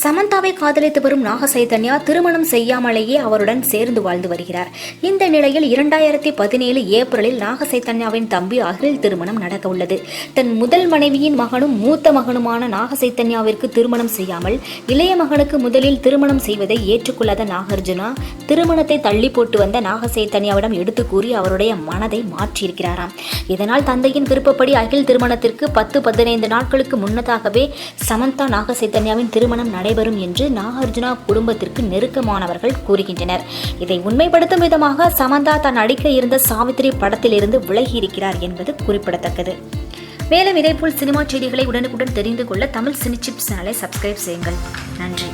சமந்தாவை காதலித்து வரும் நாக சைதன்யா திருமணம் செய்யாமலேயே அவருடன் சேர்ந்து வாழ்ந்து வருகிறார். இந்த நிலையில் 2017 ஏப்ரலில் நாக சைதன்யாவின் தம்பி அகில் திருமணம் நடக்க உள்ளது. தன் முதல் மனைவியின் மகனும் மூத்த மகனுமான நாக சைதன்யாவிற்கு திருமணம் செய்யாமல் இளைய மகனுக்கு முதலில் திருமணம் செய்வதை ஏற்றுக்கொள்ளாத நாகார்ஜுனா திருமணத்தை தள்ளி போட்டு வந்த நாக சைதன்யாவிடம் எடுத்து கூறி அவருடைய மனதை மாற்றியிருக்கிறாராம். இதனால் தந்தையின் விருப்பப்படி அகில் திருமணத்திற்கு 10-15 நாட்களுக்கு முன்னதாகவே சமந்தா நாக சைதன்யாவின் திருமணம் நடைபெறும் என்று நாகார்ஜுனா குடும்பத்திற்கு நெருக்கமானவர்கள் கூறுகின்றனர். இதை உண்மைப்படுத்தும் விதமாக சமந்தா தான் நடிக்க இருந்த சாவித்திரி படத்தில் இருந்து விலகி இருக்கிறார் என்பது குறிப்பிடத்தக்கது. மேலும் இதேபோல் சினிமா செய்திகளை உடனுக்குடன் தெரிந்து கொள்ள தமிழ் சினி சிப்ஸ் சேனலை சப்ஸ்கிரைப் செய்யுங்கள். நன்றி.